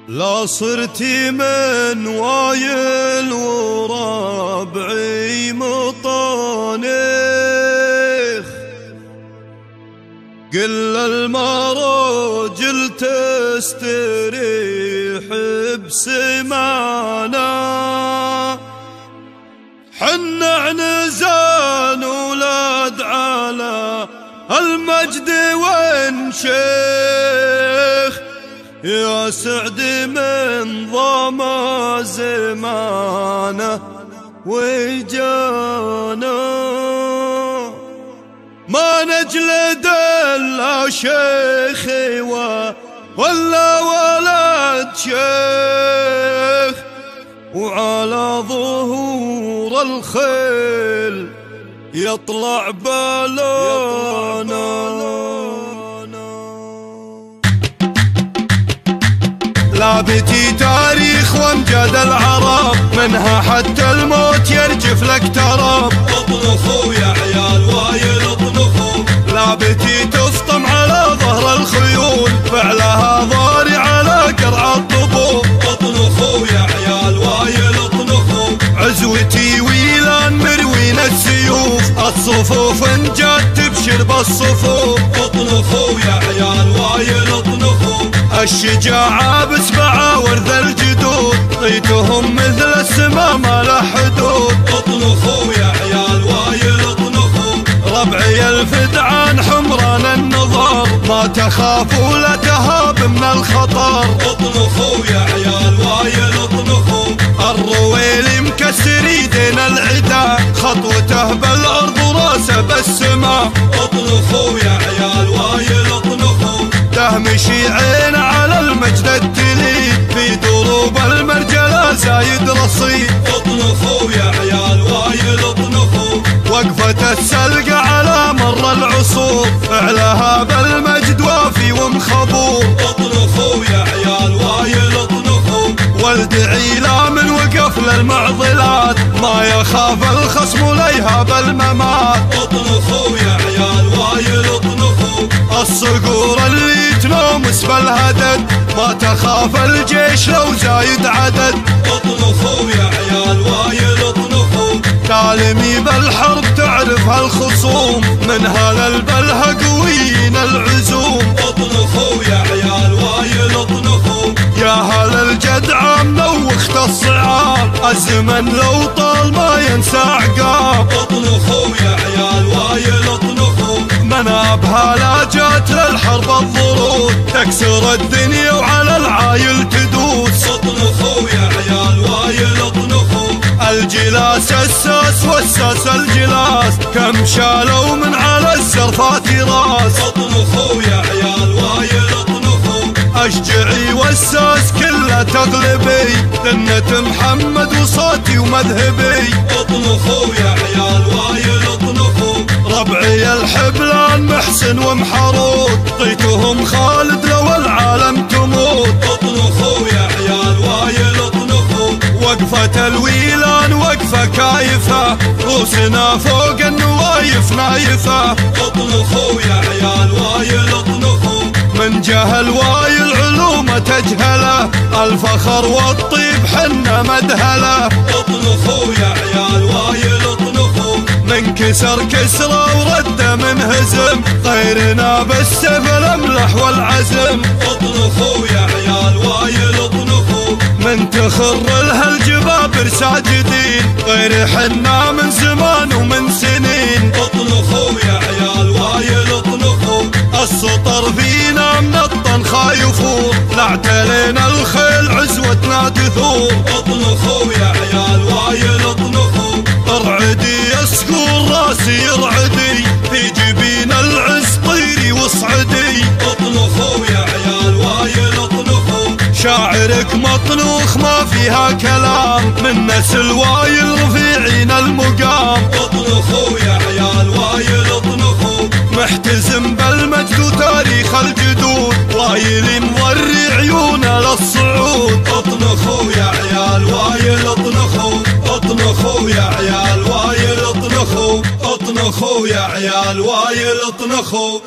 لا صرتي من وايل وربعي مطانخ، قل المراجل تستريح بسمعنا، حنا عنزان ولاد على المجد ونشيخ، يا سعد من ضما زمانه وجانا، ما نجلد الا شيخي ولا ولد شيخ، وعلى ظهور الخيل يطلع بالونا. لابتي تاريخ وامجاد العرب، منها حتى الموت يرجف لك تراب. اطنخوا يا عيال وايل اطنخوا، لابتي تفطم على ظهر الخيول، فعلها ضاري على قرع الطبول. اطنخوا يا عيال وايل اطنخوا، عزوتي ويلان مروين السيوف، الصفوف انجات تبشر بالصفوف. اطنخوا يا عيال وايل اطنخوا، الشجاعة بسبعة ورث الجدود، طيتهم مثل السما ما له حدود. اطنخوا يا عيال وايل اطنخوا، ربعي الفدعان حمران النظر، ما تخاف ولا تهاب من الخطر. اطنخوا يا عيال وايل اطنخوا، الرويلي مكسر يدين العدا، خطوته بالارض وراسه بالسما. اطنخوا يا عيال وايل اطنخوا، تهمشي عين على المجد التليد، في دروب المرجلة زايد رصيد. اطنخوا يا عيال وايل اطنخوا، وقفة السلقة على مر العصور، فعلها بالمجد وافي ومخبور. اطنخوا يا عيال وايل اطنخوا، ولد عيلة من وقف للمعضلات، ما يخاف الخصم ليهاب الممات. اطنخوا يا عيال وايل اطنخوا، الصقور اللي تنومس بالهدد، ما تخاف الجيش لو زايد عدد. اطنخوا يا عيال وايل اطنخوا، تعلمي بالحرب تعرف هالخصوم، منها للبلها قويين العزوم. اطنخوا يا عيال وايل اطنخوا، يا هل الجدع منوخت الصعاب، الزمن لو طال ما ينسى عقاب. اطنخوا يا عيال وايل اطنخوا، منابها لا جات للحرب الضروب، تكسر الدنيا وعلى العايل تدوس. اطنخوا يا عيال وايل اطنخوا، الجلاس الساس والساس الجلاس، كم شالوا من على الزرفات راس. اطنخوا يا عيال وايل اطنخوا، اشجعي والساس كله تغلبي، ذنة محمد وصوتي ومذهبي. اطنخوا يا عيال وايل اطنخوا، ربعي الحبلان محسن ومحرود، طيتهم خالد لو العالم تموت. اطنخوا يا عيال وايل اطنخوا، وقفة الويلان وقفة كايفة، روسنا فوق النوايف نايفة. اطنخوا يا عيال وايل اطنخوا، من جهل وايل علومه تجهله، الفخر والطيب حنا مدهله. اطنخوا يا عيال وايل اطنخوا، من كسر كسره ورد من هزم، غيرنا بالسيف الاملح والعزم. اطنخوا يا عيال وايل اطنخوا، من تخر لها الجبابر ساجدين، غير حنا من زمان ومن سنين. اطنخوا يا عيال وايل اطنخوا، السطر فينا من الطن خايفور، لاعتلينا الخيل عزوتنا تثور. اطنخوا يا عيال وايل اطنخوا، ارعدي يا صقور راسي ارعدي، في جبين العز طيري واصعدي. اطنخوا يا عيال وايل اطنخوا، شاعرك مطنوخ ما فيها كلام، من نسل وايل رفيعين المقام. اطنخوا يا عيال وايل اطنخوا، محتزم بالمجد وتاريخ الجدود، وايل مضري عيونه للصعود. اطنخوا يا عيال وايل اطنخوا، اطنخوا يا عيال وايل اطنخوا، اطنخوا يا عيال وايل اطنخوا.